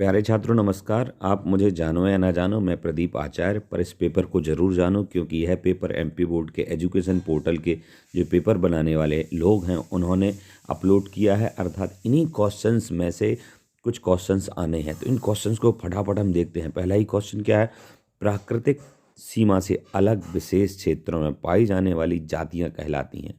प्यारे छात्रों नमस्कार। आप मुझे जानो या ना जानो, मैं प्रदीप आचार्य, पर इस पेपर को ज़रूर जानो क्योंकि यह पेपर एमपी बोर्ड के एजुकेशन पोर्टल के जो पेपर बनाने वाले लोग हैं उन्होंने अपलोड किया है। अर्थात इन्हीं क्वेश्चंस में से कुछ क्वेश्चंस आने हैं, तो इन क्वेश्चंस को फटाफट हम देखते हैं। पहला ही क्वेश्चन क्या है? प्राकृतिक सीमा से अलग विशेष क्षेत्रों में पाई जाने वाली जातियाँ कहलाती हैं।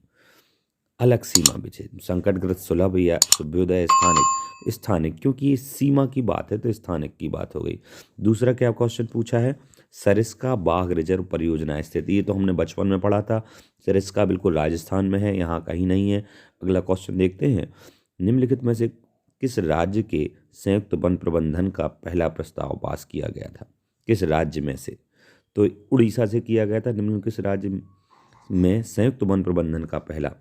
अलग सीमा विच्छेद, संकटग्रस्त, सुलभ या सुभ्योदय, स्थानिक। स्थानिक क्योंकि ये सीमा की बात है तो स्थानिक की बात हो गई। दूसरा क्या क्वेश्चन पूछा है? सरिस्का बाघ रिजर्व परियोजना स्थित, ये तो हमने बचपन में पढ़ा था। सरिस्का बिल्कुल राजस्थान में है, यहाँ कहीं नहीं है। अगला क्वेश्चन देखते हैं। निम्नलिखित में से किस राज्य के संयुक्त वन प्रबंधन का पहला प्रस्ताव पास किया गया था? किस राज्य में से? तो उड़ीसा से किया गया था। निम्नलिखित किस राज्य में संयुक्त वन प्रबंधन का पहला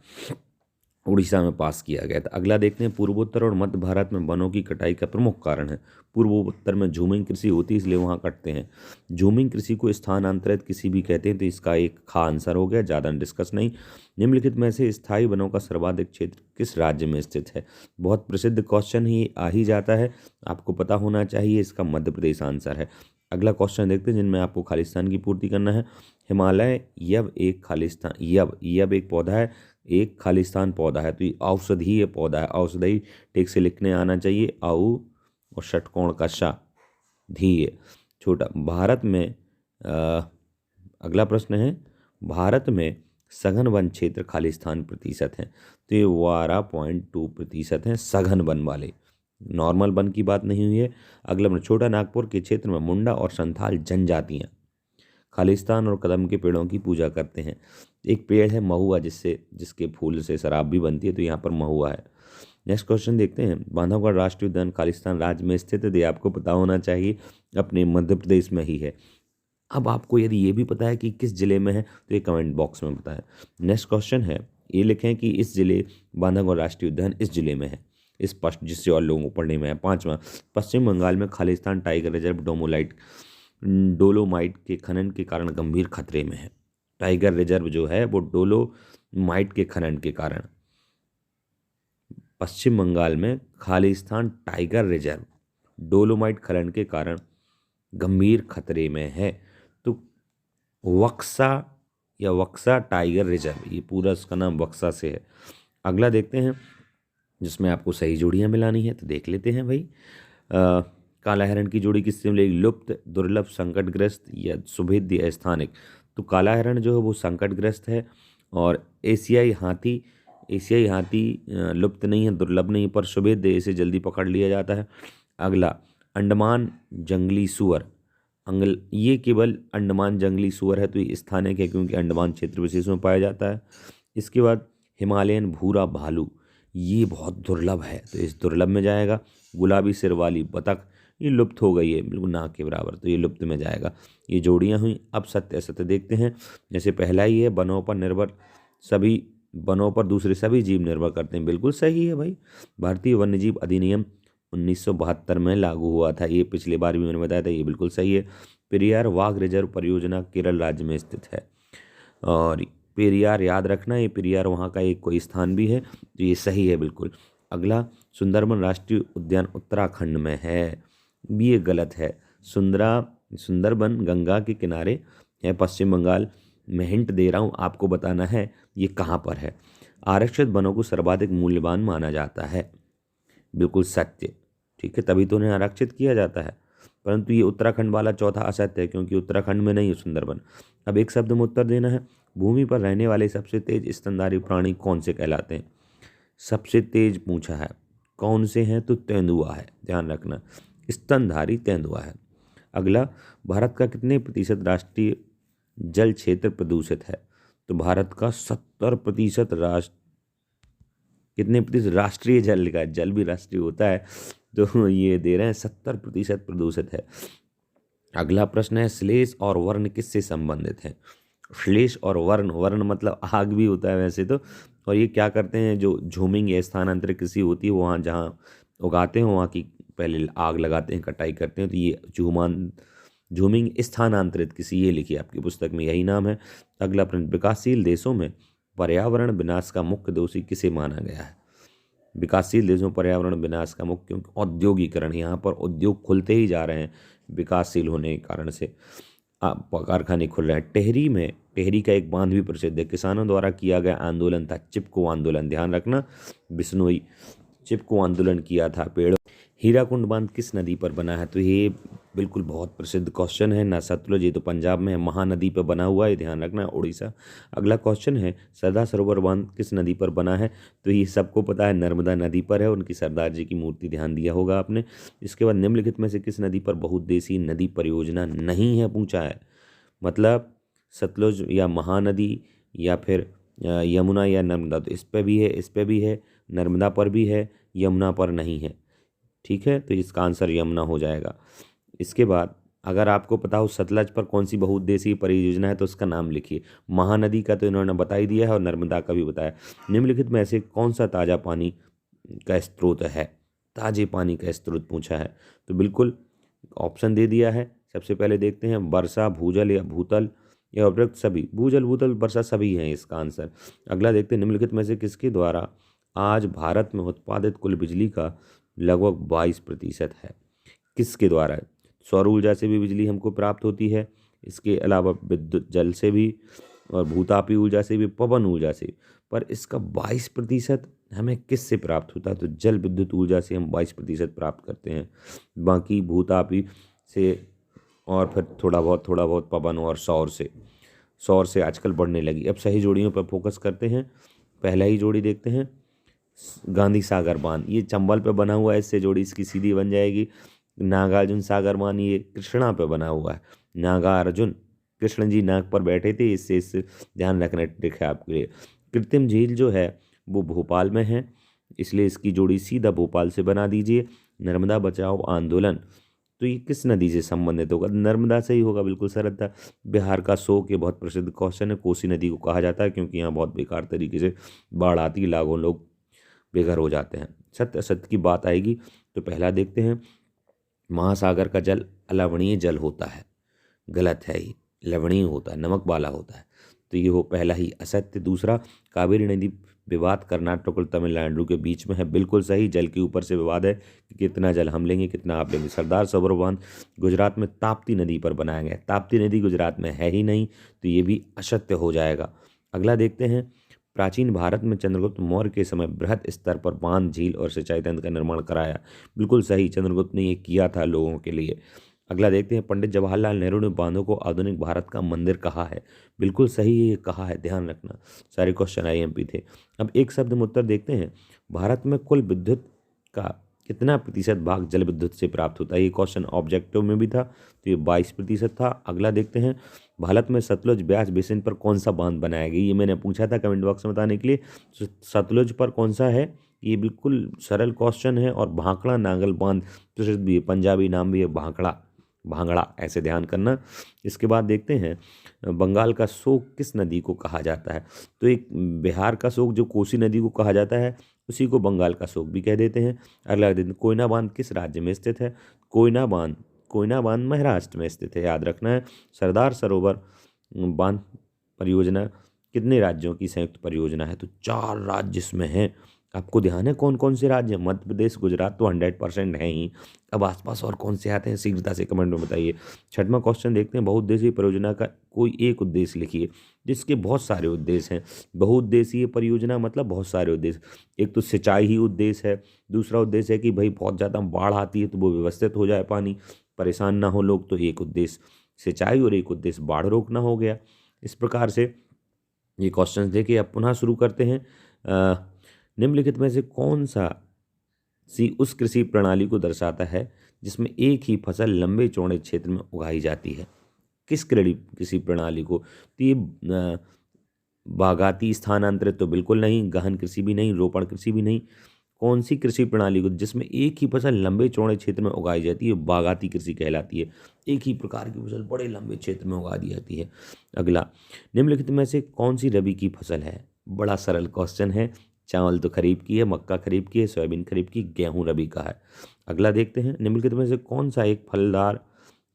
उड़ीसा में पास किया गया था? अगला देखते हैं। पूर्वोत्तर और मध्य भारत में वनों की कटाई का प्रमुख कारण है। पूर्वोत्तर में झूमिंग कृषि होती है इसलिए वहाँ कटते हैं। झूमिंग कृषि को स्थानांतरित कृषि भी कहते हैं, तो इसका एक खा आंसर हो गया, ज़्यादा डिस्कस नहीं। निम्नलिखित में से स्थायी वनों का सर्वाधिक क्षेत्र किस राज्य में स्थित है? बहुत प्रसिद्ध क्वेश्चन ही आ ही जाता है, आपको पता होना चाहिए। इसका मध्य प्रदेश आंसर है। अगला क्वेश्चन देखते हैं जिनमें आपको खालिस्तान की पूर्ति करना है। हिमालय यब एक खालिस्तान, यब एक पौधा है, एक खालिस्तान पौधा है, तो ये औषधीय पौधा है। औषधि ठीक से लिखने आना चाहिए। औ और षटकोण का षा, धीय छोटा। भारत में अगला प्रश्न है, भारत में सघन वन क्षेत्र खालिस्तान प्रतिशत है? तो ये 12.2% हैं सघन वन वाले, नॉर्मल वन की बात नहीं हुई है। अगला प्रश्न, छोटा नागपुर के क्षेत्र में मुंडा और संथाल जनजातियाँ खालिस्तान और कदम के पेड़ों की पूजा करते हैं। एक पेड़ है महुआ, जिसके फूल से शराब भी बनती है, तो यहाँ पर महुआ है। नेक्स्ट क्वेश्चन देखते हैं। बांधवगढ़ राष्ट्रीय उद्यान खालिस्तान राज्य में स्थित है, तो ये आपको पता होना चाहिए, अपने मध्य प्रदेश में ही है। अब आपको यदि ये भी पता है कि किस जिले में है तो ये कमेंट बॉक्स में बताएं। नेक्स्ट क्वेश्चन है, ये लिखें कि इस जिले बांधवगढ़ राष्ट्रीय उद्यान इस जिले में है, स्पष्ट, जिससे और लोगों को पढ़ने में है। पांचवा, पश्चिम बंगाल में खालिस्तान टाइगर रिजर्व डोलोमाइट के खनन के कारण गंभीर खतरे में है। टाइगर रिजर्व जो है वो डोलोमाइट के खनन के कारण, पश्चिम बंगाल में खालिस्तान टाइगर रिजर्व डोलोमाइट खनन के कारण गंभीर खतरे में है। तो वक्सा या वक्सा टाइगर रिजर्व, ये पूरा इसका नाम वक्सा से है। अगला देखते हैं जिसमें आपको सही जोड़ियां मिलानी है, तो देख लेते हैं भाई। काला हिरण की जोड़ी किससे मिलेगी? लुप्त, दुर्लभ, संकटग्रस्त या सुभेद्य या स्थानिक। तो काला हिरण जो है वो संकटग्रस्त है, और एशियाई हाथी लुप्त नहीं है, दुर्लभ नहीं, पर सुभेद्य, इसे जल्दी पकड़ लिया जाता है। अगला, अंडमान जंगली सुअर, ये केवल अंडमान जंगली सुअर है, तो ये स्थानिक है क्योंकि अंडमान क्षेत्र विशेष में पाया जाता है। इसके बाद हिमालयन भूरा भालू, ये बहुत दुर्लभ है, तो इस दुर्लभ में जाएगा। गुलाबी सिर वाली बतख, ये लुप्त हो गई है, बिल्कुल ना के बराबर, तो ये लुप्त में जाएगा। ये जोड़ियां हुई। अब सत्य असत्य देखते हैं। जैसे पहला ही है, वनों पर दूसरे सभी जीव निर्भर करते हैं, बिल्कुल सही है भाई। भारतीय वन्यजीव अधिनियम 1972 में लागू हुआ था, ये पिछली बार भी मैंने बताया था, ये बिल्कुल सही है। पेरियार वाघ रिजर्व परियोजना केरल राज्य में स्थित है, और पेरियार याद रखना, ये पेरियार वहाँ का एक कोई स्थान भी है, तो ये सही है बिल्कुल। अगला, सुंदरबन राष्ट्रीय उद्यान उत्तराखंड में है, भी ये गलत है। सुंदरबन गंगा के किनारे है, पश्चिम बंगाल में। हिंट दे रहा हूँ, आपको बताना है ये कहाँ पर है। आरक्षित वनों को सर्वाधिक मूल्यवान माना जाता है, बिल्कुल सत्य, ठीक है, तभी तो उन्हें आरक्षित किया जाता है। परंतु ये उत्तराखंड वाला चौथा असत्य है, क्योंकि उत्तराखंड में नहीं है सुंदरबन। अब एक शब्द में उत्तर देना है। भूमि पर रहने वाले सबसे तेज स्तनधारी प्राणी कौन से कहलाते हैं? सबसे तेज पूछा है, कौन से हैं? तो तेंदुआ है, ध्यान रखना, स्तनधारी तेंदुआ है। अगला, भारत का कितने प्रतिशत राष्ट्रीय जल क्षेत्र प्रदूषित है? तो भारत का 70% कितने प्रतिशत राष्ट्रीय जल लिखा है, जल भी राष्ट्रीय होता है, तो ये दे रहे हैं 70% प्रदूषित है। अगला प्रश्न है, श्लेष और वर्ण किससे संबंधित है? श्लेष और वर्ण, वर्ण मतलब आग भी होता है वैसे तो, और ये क्या करते हैं, जो झूमिंग या स्थानांतरित कृषि होती है वहाँ जहाँ उगाते हैं वहाँ की पहले आग लगाते हैं, कटाई करते हैं, तो ये झूमिंग स्थानांतरित कृषि, ये लिखिए, आपकी पुस्तक में यही नाम है। अगला प्रश्न, विकासशील देशों में पर्यावरण विनाश का मुख्य दोषी किसे माना गया है? विकासशील देशों में पर्यावरण विनाश का मुख्य क्योंकि औद्योगिकरण, यहाँ पर उद्योग खुलते ही जा रहे हैं विकासशील होने के कारण से, कारखाने खुल रहे हैं। टेहरी का एक बांध भी प्रसिद्ध है, किसानों द्वारा किया गया आंदोलन था चिपको आंदोलन, ध्यान रखना, बिश्नोई चिपको आंदोलन किया था पेड़। हीराकुंड बांध किस नदी पर बना है? तो ये बिल्कुल बहुत प्रसिद्ध क्वेश्चन है ना, सतलुज, ये तो पंजाब में है, महानदी पर बना हुआ है, ध्यान रखना, उड़ीसा। अगला क्वेश्चन है सरदार सरोवर बांध किस नदी पर बना है? तो ये सबको पता है, नर्मदा नदी पर है, उनकी सरदार जी की मूर्ति ध्यान दिया होगा आपने। इसके बाद निम्नलिखित में से किस नदी पर बहुउद्देशीय नदी परियोजना नहीं है पूछा है, मतलब सतलुज या महानदी या फिर यमुना या नर्मदा, तो इस पर भी है, इस पर भी है, नर्मदा पर भी है, यमुना पर नहीं है, ठीक है, तो इसका आंसर यमुना हो जाएगा। इसके बाद अगर आपको पता हो सतलज पर कौन सी बहुउद्देशीय परियोजना है तो उसका नाम लिखिए। महानदी का तो इन्होंने बता ही दिया है और नर्मदा का भी बताया। निम्नलिखित में से कौन सा ताज़ा पानी का स्रोत है? ताजे पानी का स्रोत पूछा है, तो बिल्कुल ऑप्शन दे दिया है। सबसे पहले देखते हैं, वर्षा, भूजल या भूतल या उपरोक्त सभी। भूजल, भूतल, वर्षा सभी हैं इसका आंसर। अगला देखते हैं, निम्नलिखित में से किसके द्वारा आज भारत में उत्पादित कुल बिजली का लगभग 22% है? किसके द्वारा? सौर ऊर्जा से भी बिजली हमको प्राप्त होती है, इसके अलावा विद्युत जल से भी, और भूतापी ऊर्जा से भी, पवन ऊर्जा से, पर इसका 22% हमें किससे प्राप्त होता है? तो जल विद्युत ऊर्जा से हम 22% प्राप्त करते हैं, बाकी भूतापी से और फिर थोड़ा बहुत पवन और सौर से आजकल बढ़ने लगी। अब सही जोड़ियों पर फोकस करते हैं। पहला ही जोड़ी देखते हैं, गांधी सागर बांध, ये चंबल पे बना हुआ है, इससे जोड़ी इसकी सीधी बन जाएगी। नागार्जुन सागर बांध ये कृष्णा पे बना हुआ है, नागार्जुन, कृष्ण जी नाग पर बैठे थे, इससे ध्यान रखना ट्रिक है आपके लिए। कृत्रिम झील जो है वो भोपाल में है, इसलिए इसकी जोड़ी सीधा भोपाल से बना दीजिए। नर्मदा बचाओ आंदोलन, तो ये किस नदी से संबंधित होगा? नर्मदा से ही होगा, बिल्कुल सरल था। बिहार का शोक, ये बहुत प्रसिद्ध क्वेश्चन है, कोसी नदी को कहा जाता है क्योंकि यहाँ बहुत बेकार तरीके से बाढ़ आती है, लाखों लोग बेघर हो जाते हैं। सत्य असत्य की बात आएगी तो पहला देखते हैं, महासागर का जल अलवणीय जल होता है, गलत है, ये लवणीय होता है, नमक वाला होता है, तो ये हो पहला ही असत्य। दूसरा, कावेरी नदी विवाद कर्नाटक और तमिलनाडु के बीच में है, बिल्कुल सही, जल के ऊपर से विवाद है कि कितना जल हम लेंगे कितना आप लेंगे। सरदार सरोवर बांध गुजरात में ताप्ती नदी पर बनाया गया, ताप्ती नदी गुजरात में है ही नहीं, तो ये भी असत्य हो जाएगा। अगला देखते हैं, प्राचीन भारत में चंद्रगुप्त मौर्य के समय बृहद स्तर पर बांध, झील और सिंचाई तंत्र का निर्माण कराया, बिल्कुल सही, चंद्रगुप्त ने ये किया था लोगों के लिए। अगला देखते हैं, पंडित जवाहरलाल नेहरू ने बांधों को आधुनिक भारत का मंदिर कहा है, बिल्कुल सही ये कहा है, ध्यान रखना, सारे क्वेश्चन आईएमपी थे। अब एक शब्द में उत्तर देखते हैं, भारत में कुल विद्युत का कितना प्रतिशत भाग जल विद्युत से प्राप्त होता है? ये क्वेश्चन ऑब्जेक्टिव में भी था, तो ये 22% था। अगला देखते हैं, भारत में सतलुज ब्यास बेसिन पर कौन सा बांध बनाया गया? ये मैंने पूछा था कमेंट बॉक्स में बताने के लिए, सतलुज पर कौन सा है? ये बिल्कुल सरल क्वेश्चन है, और भाखड़ा नांगल बांध प्रसिद्ध भी है, पंजाबी नाम भी है भाखड़ा, भांगड़ा, ऐसे ध्यान करना। इसके बाद देखते हैं, बंगाल का शोक किस नदी को कहा जाता है? तो एक बिहार का शोक जो कोसी नदी को कहा जाता है, उसी को बंगाल का शोक भी कह देते हैं। अगला दिन, कोयना बांध किस राज्य में स्थित है? कोयना बांध महाराष्ट्र में स्थित है, याद रखना है। सरदार सरोवर बांध परियोजना कितने राज्यों की संयुक्त परियोजना है? तो 4 राज्य इसमें हैं। आपको ध्यान है कौन कौन से राज्य हैं? मध्य प्रदेश, गुजरात तो 100% है ही, अब आसपास और कौन से आते हैं शीघ्रता से कमेंट में बताइए। छठवां क्वेश्चन देखते हैं, बहुउद्देशीय परियोजना का कोई एक उद्देश्य लिखिए, जिसके बहुत सारे उद्देश्य हैं। बहुउद्देशीय परियोजना मतलब बहुत सारे उद्देश्य, एक तो सिंचाई ही उद्देश्य है, दूसरा उद्देश्य है कि भाई बहुत ज़्यादा बाढ़ आती है तो वो व्यवस्थित हो जाए पानी, परेशान ना हो लोग, तो एक उद्देश्य सिंचाई और एक उद्देश्य बाढ़ रोकना हो गया। इस प्रकार से ये क्वेश्चन देखिए। अब पुनः शुरू करते हैं। निम्नलिखित में से कौन सा सी उस कृषि प्रणाली को दर्शाता है जिसमें एक ही फसल लंबे चौड़े क्षेत्र में उगाई जाती है? किस कृषि प्रणाली को? तो ये बागाती स्थानांतरित तो बिल्कुल नहीं, गहन कृषि भी नहीं, रोपण कृषि भी नहीं। कौन सी कृषि प्रणाली को जिसमें एक ही फसल लंबे चौड़े क्षेत्र में उगाई जाती है? बागाती कृषि कहलाती है, एक ही प्रकार की फसल बड़े लंबे क्षेत्र में उगा दी जाती है। अगला, निम्नलिखित में से कौन सी रबी की फसल है? बड़ा सरल क्वेश्चन है, चावल तो खरीफ की है, मक्का खरीफ की है, सोयाबीन खरीफ की, गेहूं रबी का है। अगला देखते हैं, निम्नलिखित में से कौन सा एक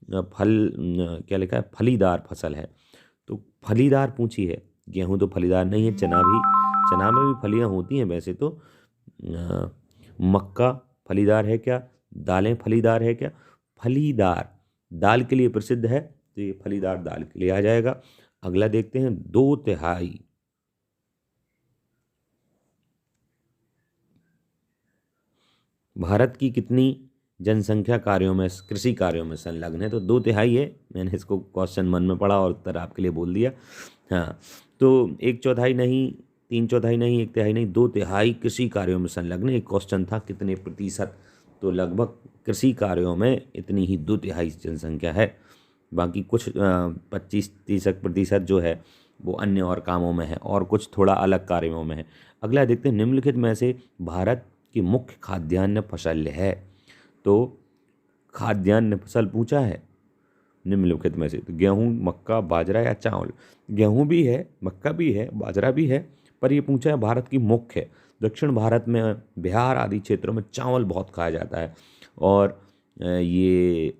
क्या लिखा है, फलीदार फसल है? तो फलीदार पूछी है, गेहूं तो फलीदार नहीं है, चना में भी फलियां होती हैं वैसे तो, मक्का फलीदार है क्या? दालें फलीदार है क्या? फलीदार दाल के लिए प्रसिद्ध है, तो ये फलीदार दाल के लिए आ जाएगा। अगला देखते हैं, 2/3 भारत की कितनी जनसंख्या कार्यों में, कृषि कार्यों में संलग्न है? तो 2/3 है। मैंने इसको क्वेश्चन मन में पढ़ा और उत्तर आपके लिए बोल दिया। हाँ, तो 1/4 नहीं, 3/4 नहीं, 1/3 नहीं, 2/3 कृषि कार्यों में संलग्न है। एक क्वेश्चन था कितने प्रतिशत, तो लगभग कृषि कार्यों में इतनी ही 2/3 जनसंख्या है। बाकी कुछ 25-30% जो है वो अन्य और कामों में है, और कुछ थोड़ा अलग कार्यों में है। अगला देखते हैं, निम्नलिखित में से भारत की मुख्य खाद्यान्न फसल है? तो खाद्यान्न फसल पूछा है निम्नलिखित में से, तो गेहूँ, मक्का, बाजरा या चावल? गेहूँ भी है, मक्का भी है, बाजरा भी है, पर ये पूछा है भारत की मुख्य है। दक्षिण भारत में बिहार आदि क्षेत्रों में चावल बहुत खाया जाता है, और ये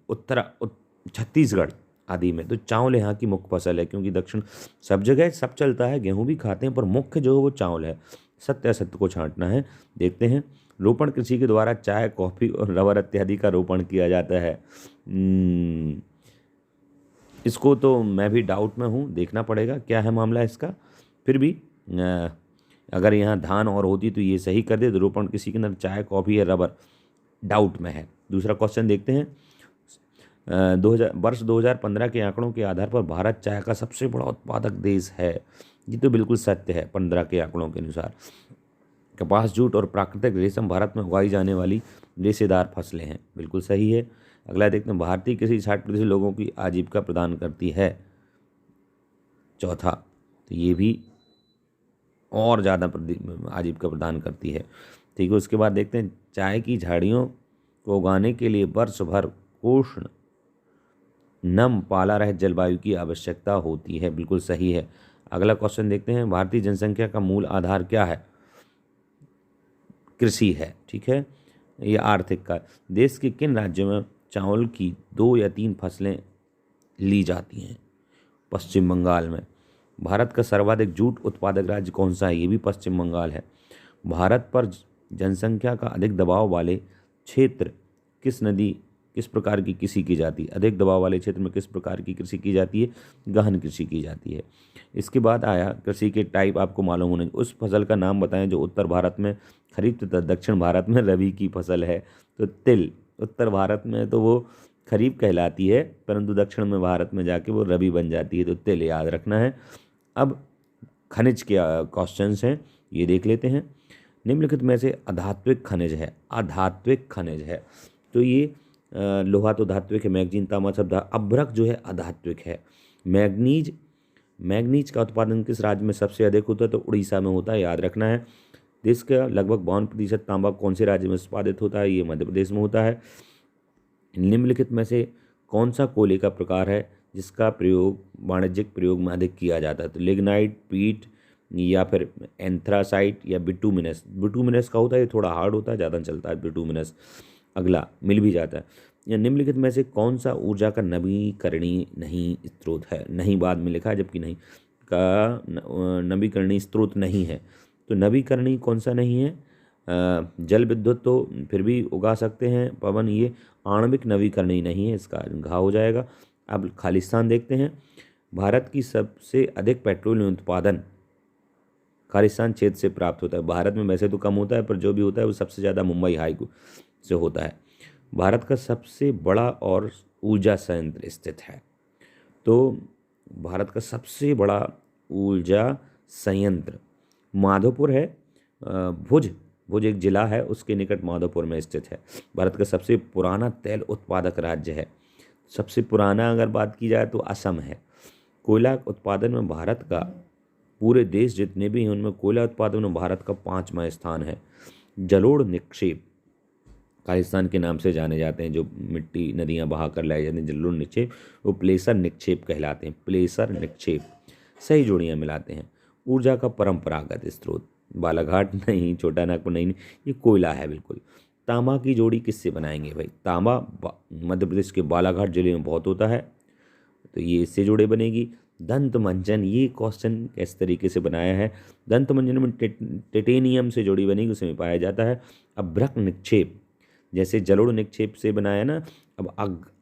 छत्तीसगढ़ आदि में तो चावल यहाँ की मुख्य फसल है, क्योंकि दक्षिण सब जगह सब चलता है, गेहूँ भी खाते हैं, पर मुख्य जो है वो चावल है। सत्य असत्य को छांटना है। देखते हैं, रोपण कृषि के द्वारा चाय, कॉफ़ी और रबर इत्यादि का रोपण किया जाता है। इसको तो मैं भी डाउट में हूँ, देखना पड़ेगा क्या है मामला इसका। फिर भी अगर यहाँ धान और होती तो ये सही कर दे, तो रोपण कृषि के अंदर चाय, कॉफ़ी या रबर डाउट में है। दूसरा क्वेश्चन देखते हैं, 2015 के आंकड़ों के आधार पर भारत चाय का सबसे बड़ा उत्पादक देश है। ये तो बिल्कुल सत्य है, 15 के आंकड़ों के अनुसार। कपास, जूट और प्राकृतिक रेशम भारत में उगाई जाने वाली रेशेदार फसलें हैं, बिल्कुल सही है। अगला देखते हैं, भारतीय कृषि 60% लोगों की आजीविका प्रदान करती है। चौथा, तो ये भी और ज़्यादा आजीविका प्रदान करती है। ठीक है, उसके बाद देखते हैं, चाय की झाड़ियों को उगाने के लिए वर्ष भर उष्ण, नम, पाला रहित जलवायु की आवश्यकता होती है, बिल्कुल सही है। अगला क्वेश्चन देखते हैं, भारतीय जनसंख्या का मूल आधार क्या है? कृषि है। ठीक है, ये आर्थिक का। देश के किन राज्यों में चावल की 2 या 3 फसलें ली जाती हैं? पश्चिम बंगाल में। भारत का सर्वाधिक जूट उत्पादक राज्य कौन सा है? ये भी पश्चिम बंगाल है। भारत पर जनसंख्या का अधिक दबाव वाले क्षेत्र किस प्रकार की कृषि की जाती है? अधिक दबाव वाले क्षेत्र में किस प्रकार की कृषि की जाती है? गहन कृषि की जाती है। इसके बाद आया कृषि के टाइप आपको मालूम होने, उस फसल का नाम बताएं जो उत्तर भारत में खरीफ तथा दक्षिण भारत में रबी की फसल है। तो तिल, उत्तर भारत में तो वो खरीफ कहलाती है, परंतु दक्षिण में भारत में जाके वो रबी बन जाती है, तो तिल याद रखना है। अब खनिज के क्वेश्चंस हैं, ये देख लेते हैं। निम्नलिखित में से अधात्विक खनिज है, अधात्विक खनिज है, तो ये लोहा तो धात्विक है, मैग्नीज, तांबा सब अभ्रक जो है अधात्विक है। मैग्नीज का उत्पादन किस राज्य में सबसे अधिक होता है? तो उड़ीसा में होता है, याद रखना है। देश का लगभग 52% तांबा कौन से राज्य में उत्पादित होता है? ये मध्य प्रदेश में होता है। निम्नलिखित में से कौन सा कोयले का प्रकार है जिसका प्रयोग वाणिज्यिक प्रयोग में अधिक किया जाता है? तो लिग्नाइट, पीट या फिर एंथ्रासाइट या बिटूमिनस। बिटूमिनस का होता है, ये थोड़ा हार्ड होता है, ज़्यादा चलता है बिटूमिनस। अगला, मिल भी जाता है। या निम्नलिखित में से कौन सा ऊर्जा का नवीकरणीय नहीं स्रोत है? नहीं बाद में लिखा है, जबकि नहीं का नवीकरणीय स्रोत नहीं है। तो नवीकरणीय कौन सा नहीं है? जल विद्युत तो फिर भी उगा सकते हैं, पवन, ये आणविक नवीकरणीय नहीं है, इसका घाव हो जाएगा। अब खालिस्तान देखते हैं, भारत की सबसे अधिक पेट्रोलियम उत्पादन खालिस्तान क्षेत्र से प्राप्त होता है। भारत में वैसे तो कम होता है, पर जो भी होता है वो सबसे ज़्यादा मुंबई हाई से होता है। भारत का सबसे बड़ा और ऊर्जा संयंत्र स्थित है? तो भारत का सबसे बड़ा ऊर्जा संयंत्र माधोपुर है। भुज एक जिला है, उसके निकट माधोपुर में स्थित है। भारत का सबसे पुराना तेल उत्पादक राज्य है। सबसे पुराना अगर बात की जाए तो असम है। कोयला उत्पादन में भारत का, पूरे देश जितने भी हैं उनमें कोयला उत्पादन में भारत का 5वां स्थान है। जलोढ़ निक्षेप खालिस्तान के नाम से जाने जाते हैं, जो मिट्टी नदियां बहा कर लाए जाते हैं, जलोढ़ निक्षेप, वो प्लेसर निक्षेप कहलाते हैं। प्लेसर निक्षेप, सही जोड़ियाँ मिलाते हैं। ऊर्जा का परंपरागत स्रोत बालाघाट नहीं, छोटा नागपुर नहीं, ये कोयला है बिल्कुल। तांबा की जोड़ी किससे बनाएंगे भाई? तांबा मध्य प्रदेश के बालाघाट जिले में बहुत होता है। तो ये इससे जोड़े बनेगी। दंत मंजन, ये क्वेश्चन किस तरीके से बनाया है, दंत मंजन में टिटेनियम से जोड़ी बनेगी, उसमें पाया जाता है। अभ्रक निक्षेप, जैसे जलोढ़ निक्षेप से बनाया ना, अब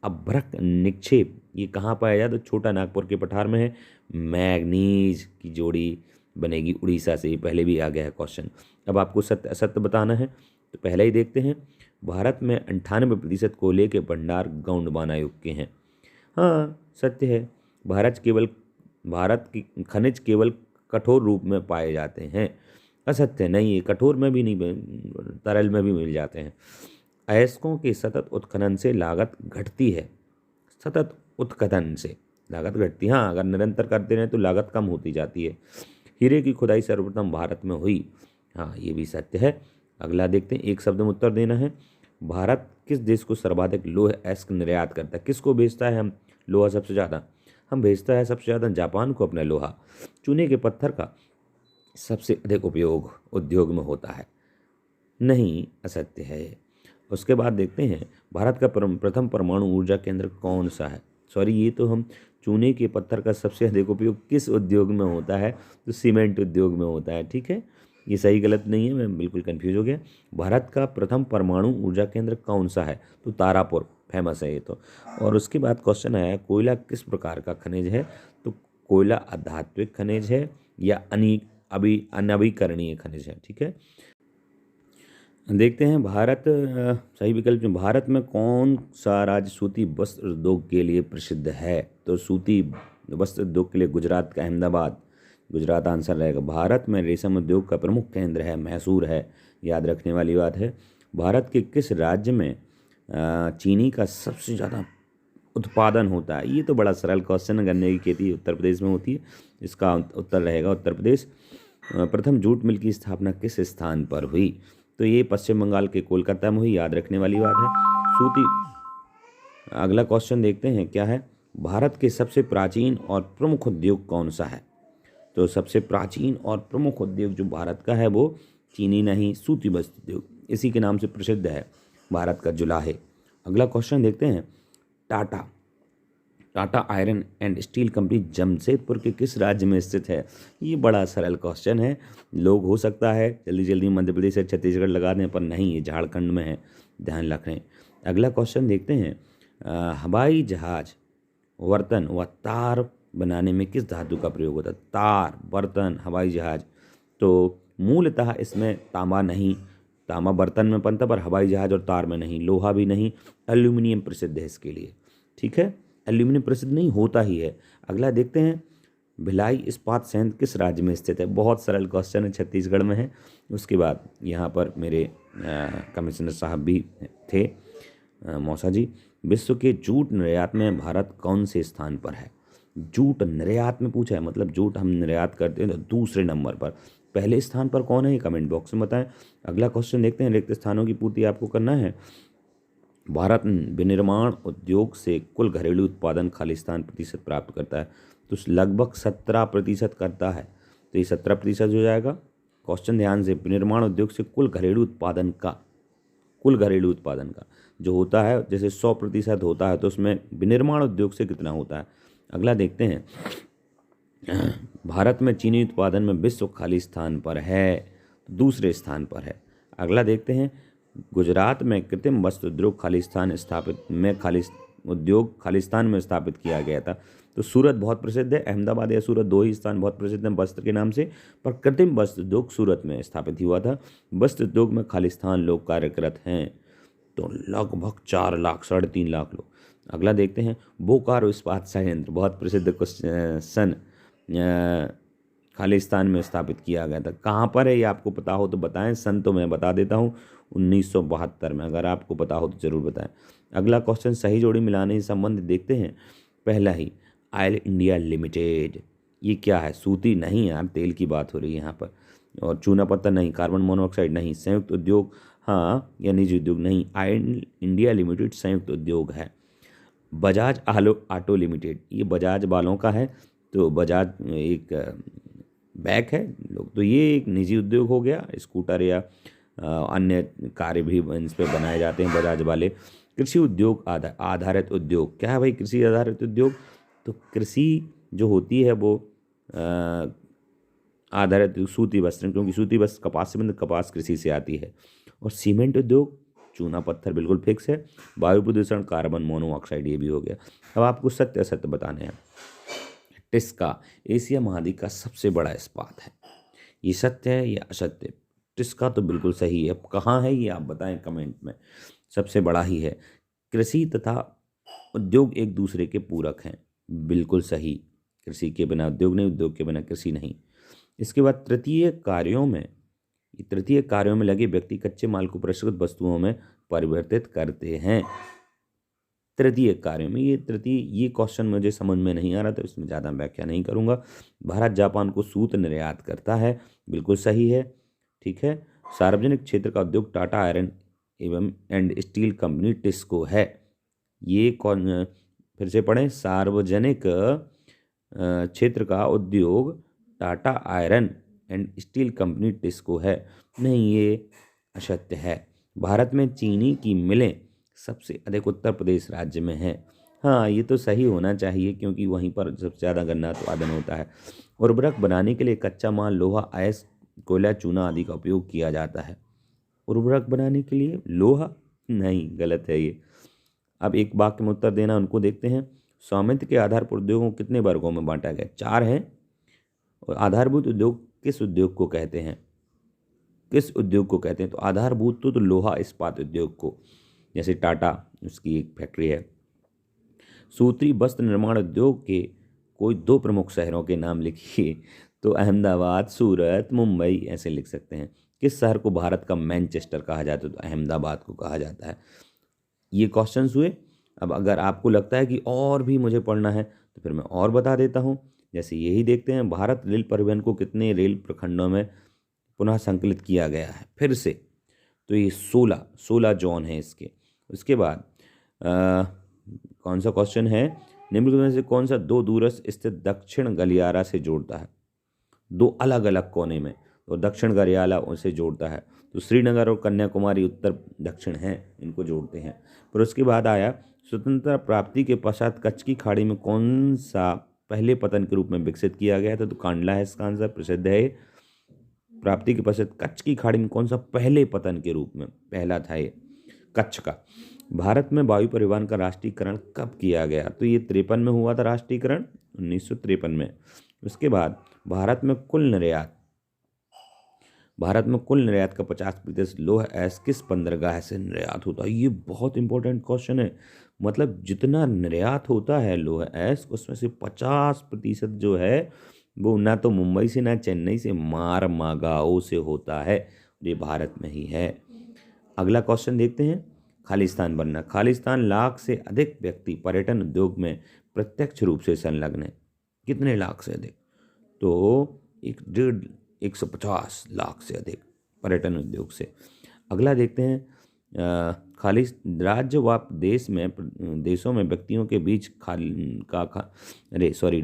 अभ्रक निक्षेप ये कहाँ पाया जाता है, तो छोटा नागपुर के पठार में है। मैग्नीज की जोड़ी बनेगी उड़ीसा से, ये पहले भी आ गया है क्वेश्चन। अब आपको सत्य असत्य बताना है, तो पहले ही देखते हैं। भारत में 98% कोयले के भंडार गौण मानवयुग के हैं। हाँ, सत्य है। भारत की खनिज केवल कठोर रूप में पाए जाते हैं। असत्य नहीं है, कठोर में भी नहीं, तरल में भी मिल जाते हैं। अयस्कों के सतत उत्खनन से लागत घटती है। सतत उत्खनन से लागत घटती है, हाँ, अगर निरंतर करते रहें तो लागत कम होती जाती है। हीरे की खुदाई सर्वप्रथम भारत में हुई, हाँ, ये भी सत्य है। अगला देखते हैं, एक शब्द में उत्तर देना है। भारत किस देश को सर्वाधिक लौह अयस्क निर्यात करता है, किसको बेचता है हम लोहा सबसे ज़्यादा, हम भेजता है सबसे ज़्यादा जापान को अपना लोहा। चूने के पत्थर का सबसे अधिक उपयोग उद्योग में होता है, नहीं, असत्य है। उसके बाद देखते हैं, भारत का प्रथम परमाणु ऊर्जा केंद्र कौन सा है। सॉरी, ये तो हम चूने के पत्थर का सबसे अधिक उपयोग किस उद्योग में होता है, तो सीमेंट उद्योग में होता है। ठीक है, ये सही गलत नहीं है, मैं बिल्कुल कंफ्यूज हो गया। भारत का प्रथम परमाणु ऊर्जा केंद्र कौन सा है, तो तारापुर, फेमस है ये तो। और उसके बाद क्वेश्चन आया, कोयला किस प्रकार का खनिज है, तो कोयला अधात्विक खनिज है या अनवीकरणीय खनिज है। ठीक है, देखते हैं। सही विकल्प में भारत में कौन सा राज्य सूती वस्त्र उद्योग के लिए प्रसिद्ध है, तो सूती वस्त्र उद्योग के लिए गुजरात का अहमदाबाद, गुजरात आंसर रहेगा। भारत में रेशम उद्योग का प्रमुख केंद्र है, मैसूर है, याद रखने वाली बात है। भारत के किस राज्य में चीनी का सबसे ज़्यादा उत्पादन होता है, ये तो बड़ा सरल क्वेश्चन है। गन्ने की खेती उत्तर प्रदेश में होती है, इसका उत्तर रहेगा उत्तर प्रदेश। प्रथम जूट मिल की स्थापना किस स्थान पर हुई, तो ये पश्चिम बंगाल के कोलकाता में हुई, याद रखने वाली बात है। सूती। अगला क्वेश्चन देखते हैं क्या है, भारत के सबसे प्राचीन और प्रमुख उद्योग कौन सा है, तो सबसे प्राचीन और प्रमुख उद्योग जो भारत का है वो चीनी नहीं, सूती वस्त्र उद्योग, इसी के नाम से प्रसिद्ध है भारत का जुलाहे। अगला क्वेश्चन देखते हैं, Tata iron and steel company Jamshedpur के किस राज्य में स्थित है। ये बड़ा सरल क्वेश्चन है, लोग हो सकता है जल्दी जल्दी मध्य प्रदेश या छत्तीसगढ़ लगा दें, पर नहीं, ये झारखंड में है, ध्यान रखें। अगला क्वेश्चन देखते हैं, हवाई जहाज बर्तन व तार बनाने में किस धातु का प्रयोग होता है, तार, बर्तन, हवाई जहाज, तो मूलतः इसमें तांबा नहीं, तांबा बर्तन में बनता, पर हवाई जहाज और तार में नहीं। लोहा भी नहीं, एल्यूमिनियम प्रसिद्ध है इसके लिए। ठीक है, एल्यूमिनियम प्रसिद्ध नहीं, होता ही है। अगला देखते हैं, भिलाई इस्पात संयंत्र किस राज्य में स्थित है, बहुत सरल क्वेश्चन है, छत्तीसगढ़ में है। उसके बाद यहाँ पर मेरे कमिश्नर साहब भी थे, मौसा जी। विश्व के जूट निर्यात में भारत कौन से स्थान पर है, जूट निर्यात में पूछा है, मतलब जूट हम निर्यात करते हैं तो दूसरे नंबर पर, पहले स्थान पर कौन है, ये कमेंट बॉक्स में बताएं। अगला क्वेश्चन देखते हैं, रिक्त स्थानों की पूर्ति आपको करना है। भारत विनिर्माण उद्योग से कुल घरेलू उत्पादन खालिस्तान प्रतिशत प्राप्त करता है, तो लगभग 17% करता है, तो ये 17% हो जाएगा। क्वेश्चन ध्यान से, विनिर्माण उद्योग से कुल घरेलू उत्पादन का जो होता है, जैसे 100% होता है, तो उसमें विनिर्माण उद्योग से कितना होता है। अगला देखते हैं, भारत में चीनी उत्पादन में विश्व खाली स्थान पर है, दूसरे स्थान पर है। अगला देखते हैं, गुजरात में कृत्रिम वस्त्र उद्योग खालिस्तान में स्थापित किया गया था, तो सूरत बहुत प्रसिद्ध है, अहमदाबाद या सूरत, दो ही स्थान बहुत प्रसिद्ध हैं वस्त्र के नाम से, पर कृत्रिम वस्त्र उद्योग सूरत में स्थापित हुआ था। वस्त्र उद्योग में खालिस्तान लोग कार्यरत हैं, तो लगभग 4 लाख 3.5 लाख लोग। अगला देखते हैं, बोकारो इस्पात संयंत्र बहुत प्रसिद्ध सन खालिस्तान में स्थापित किया गया था। कहाँ पर है ये आपको पता हो तो बताएं, सन तो मैं बता देता हूँ 1972 में, अगर आपको पता हो तो ज़रूर बताएं। अगला क्वेश्चन सही जोड़ी मिलाने से संबंधित देखते हैं। पहला ही, ऑयल इंडिया लिमिटेड, ये क्या है, सूती नहीं यार, तेल की बात हो रही है यहाँ पर, और चूना पत्थर नहीं, कार्बन मोनोऑक्साइड नहीं, संयुक्त उद्योग हाँ या निजी उद्योग नहीं, ऑयल इंडिया लिमिटेड संयुक्त उद्योग है। बजाज ऑटो लिमिटेड, ये बजाज वालों का है, तो बजाज एक बैक है लोग, तो ये एक निजी उद्योग हो गया। स्कूटर या अन्य कार्य भी इस पर बनाए जाते हैं बजाज वाले। कृषि उद्योग आधारित उद्योग क्या है भाई, कृषि आधारित उद्योग, तो कृषि जो होती है वो आधारित सूती वस्त्र, क्योंकि सूती वस्त्र कपास से बंद, कपास कृषि से आती है। और सीमेंट उद्योग चूना पत्थर बिल्कुल फिक्स है। वायु प्रदूषण कार्बन मोनोऑक्साइड, ये भी हो गया। अब आपको सत्य असत्य बताने हैं। टिस्का एशिया महाद्वीप का सबसे बड़ा इस्पात है, ये सत्य है या असत्य? टिस्का तो बिल्कुल सही है। अब कहाँ है ये आप बताएं कमेंट में। सबसे बड़ा ही है। कृषि तथा उद्योग एक दूसरे के पूरक हैं, बिल्कुल सही। कृषि के बिना उद्योग नहीं, उद्योग के बिना कृषि नहीं। इसके बाद तृतीय कार्यों में लगे व्यक्ति कच्चे माल को परिष्कृत वस्तुओं में परिवर्तित करते हैं। तृतीय कार्यों में ये क्वेश्चन मुझे समझ में नहीं आ रहा, तो इसमें ज़्यादा व्याख्या नहीं करूँगा। भारत जापान को सूत निर्यात करता है, बिल्कुल सही है। ठीक है। सार्वजनिक क्षेत्र का उद्योग टाटा आयरन एवं एंड स्टील कंपनी टिस्को है। ये कौन, फिर से पढ़ें। सार्वजनिक क्षेत्र का उद्योग Tata iron and steel company TISCO है। नहीं, ये असत्य है। भारत में चीनी की मिलें सबसे अधिक उत्तर प्रदेश राज्य में है। हाँ, ये तो सही होना चाहिए, क्योंकि वहीं पर सबसे ज़्यादा गन्ना उत्पादन होता है। उर्वरक बनाने के लिए कच्चा माल लोहा, अयस्क, कोयला, चूना आदि का उपयोग किया जाता है। उर्वरक बनाने के लिए लोहा? नहीं, गलत है ये। अब एक वाक्य में उत्तर देना, उनको देखते हैं। स्वामित्व के आधार पर उद्योगों को कितने वर्गों में बांटा गया? 4 हैं। और आधारभूत उद्योग किस उद्योग को कहते हैं? किस उद्योग को कहते हैं? तो आधारभूत तो लोहा इस्पात उद्योग को, जैसे टाटा, उसकी एक फैक्ट्री है। सूत्री वस्त्र निर्माण उद्योग के कोई 2 प्रमुख शहरों के नाम लिखिए। तो अहमदाबाद, सूरत, मुंबई ऐसे लिख सकते हैं। किस शहर को भारत का मैनचेस्टर कहा जाता है? तो अहमदाबाद को कहा जाता है। ये क्वेश्चंस हुए। अब अगर आपको लगता है कि और भी मुझे पढ़ना है, तो फिर मैं और बता देता हूँ। जैसे यही देखते हैं, भारत रेल परिवहन को कितने रेल प्रखंडों में पुनः संकलित किया गया है फिर से? तो ये 16 जोन है इसके। उसके बाद कौन सा क्वेश्चन है? निम्नलिखित में से कौन सा 2 दूरस्थ स्थित दक्षिण गलियारा से जोड़ता है? 2 अलग अलग कोने में, तो दक्षिण गलियारा उसे जोड़ता है। तो श्रीनगर और कन्याकुमारी उत्तर दक्षिण हैं, इनको जोड़ते हैं। फिर उसके बाद आया स्वतंत्रता प्राप्ति के पश्चात कच्छ की खाड़ी में कौन सा पहले पतन के रूप में विकसित किया गया था? तो कांडला है इसका आंसर, प्रसिद्ध है। प्राप्ति के पश्चात कच्छ की खाड़ी में कौन सा पहले पतन के रूप में पहला था? ये कच्छ का। भारत में वायु परिवहन का राष्ट्रीयकरण कब किया गया? तो ये 53 में हुआ था राष्ट्रीयकरण, 1953 में। उसके बाद भारत में कुल निर्यात का 50% लौह अयस्क किस बंदरगाह से निर्यात होता है? ये बहुत इंपॉर्टेंट क्वेश्चन है। मतलब जितना निर्यात होता है लौह अयस्क, उसमें से 50% जो है वो ना तो मुंबई से, ना चेन्नई से, मारमागाओ से होता है। ये भारत में ही है। अगला क्वेश्चन देखते हैं। खालिस्तान बनना। खालिस्तान लाख से अधिक व्यक्ति पर्यटन उद्योग में प्रत्यक्ष रूप से संलग्न है। कितने लाख से अधिक? तो 150 लाख से अधिक पर्यटन उद्योग से। अगला देखते हैं। राज्यों व देशों में व्यक्तियों के बीच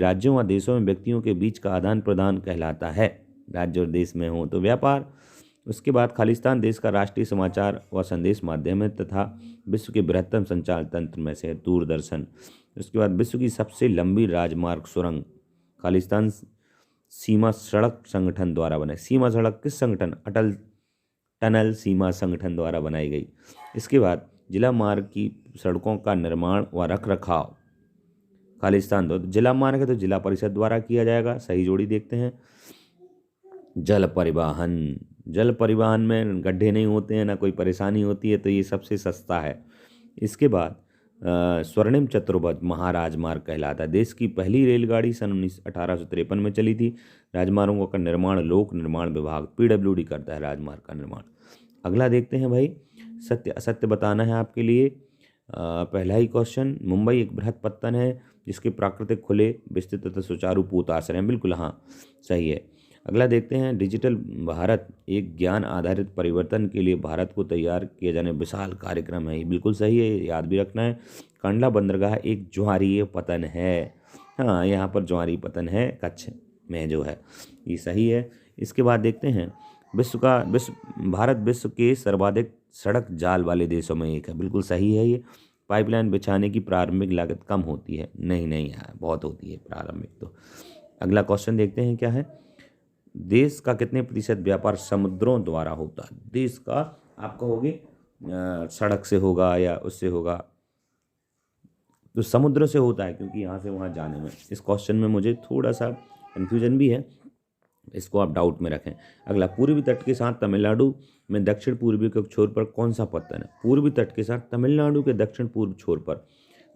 राज्यों व देशों में व्यक्तियों के बीच का आदान प्रदान कहलाता है। राज्य और देश में हो तो व्यापार। उसके बाद खालिस्तान देश का राष्ट्रीय समाचार व संदेश माध्यम है तथा विश्व के बृहत्तम संचार तंत्र में से है, दूरदर्शन। उसके बाद विश्व की सबसे लंबी राजमार्ग सुरंग खालिस्तान सीमा सड़क संगठन द्वारा बनाई। सीमा सड़क किस संगठन? अटल टनल सीमा संगठन द्वारा बनाई गई। इसके बाद जिला मार्ग की सड़कों का निर्माण व रखरखाव खालिस्तान द्वारा। जिला मार्ग है तो जिला परिषद द्वारा किया जाएगा। सही जोड़ी देखते हैं। जल परिवहन में गड्ढे नहीं होते हैं, ना कोई परेशानी होती है, तो ये सबसे सस्ता है। इसके बाद स्वर्णिम चतुर्भुज महाराजमार्ग कहलाता है। देश की पहली रेलगाड़ी सन 1853 में चली थी। राजमार्गों का निर्माण लोक निर्माण विभाग PWD करता है राजमार्ग का निर्माण। अगला देखते हैं भाई। सत्य असत्य बताना है आपके लिए। पहला ही क्वेश्चन, मुंबई एक बृहद पत्तन है जिसके प्राकृतिक खुले विस्तृत तथा सुचारू पोताश्रय हैं। बिल्कुल हाँ, सही है। अगला देखते हैं। डिजिटल भारत एक ज्ञान आधारित परिवर्तन के लिए भारत को तैयार किए जाने विशाल कार्यक्रम है। ये बिल्कुल सही है, याद भी रखना है। कांडला बंदरगाह एक ज्वारीय पतन है। हाँ, यहाँ पर ज्वारीय पतन है कच्छ में जो है, ये सही है। इसके बाद देखते हैं। भारत विश्व के सर्वाधिक सड़क जाल वाले देशों में एक है। बिल्कुल सही है ये। पाइपलाइन बिछाने की प्रारंभिक लागत कम होती है? नहीं नहीं यार, बहुत होती है प्रारंभिक तो। अगला क्वेश्चन देखते हैं क्या है। देश का कितने प्रतिशत व्यापार समुद्रों द्वारा होता है? देश का आप कहोगे सड़क से होगा या उससे होगा, तो समुद्र से होता है, क्योंकि यहाँ से वहाँ जाने में इस क्वेश्चन में मुझे थोड़ा सा कन्फ्यूजन भी है, इसको आप डाउट में रखें। अगला, पूर्वी तट के साथ तमिलनाडु में दक्षिण पूर्वी के छोर पर कौन सा पत्तन है? पूर्वी तट के साथ तमिलनाडु के दक्षिण पूर्व छोर पर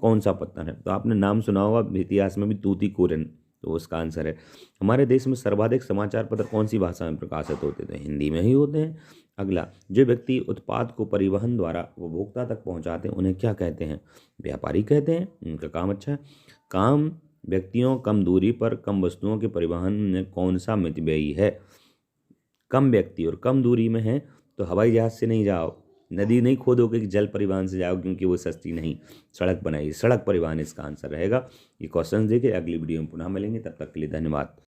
कौन सा पत्तन है? तो आपने नाम सुना होगा इतिहास में भी, तूतीकोरिन, तो उसका आंसर है। हमारे देश में सर्वाधिक समाचार पत्र कौन सी भाषा में प्रकाशित होते थे? हिंदी में ही होते हैं। अगला, जो व्यक्ति उत्पाद को परिवहन द्वारा उपभोक्ता तक पहुंचाते हैं उन्हें क्या कहते हैं? व्यापारी कहते हैं, उनका काम अच्छा है। काम व्यक्तियों कम दूरी पर कम वस्तुओं के परिवहन में कौन सा मितव्ययी है? कम व्यक्ति और कम दूरी में है तो हवाई जहाज से नहीं जाओ, नदी नहीं खोदोगे कि जल परिवहन से जाओ, क्योंकि वो सस्ती नहीं, सड़क बनाइए, सड़क परिवहन इसका आंसर रहेगा। ये क्वेश्चन देखिए, अगली वीडियो में पुनः मिलेंगे, तब तक के लिए धन्यवाद।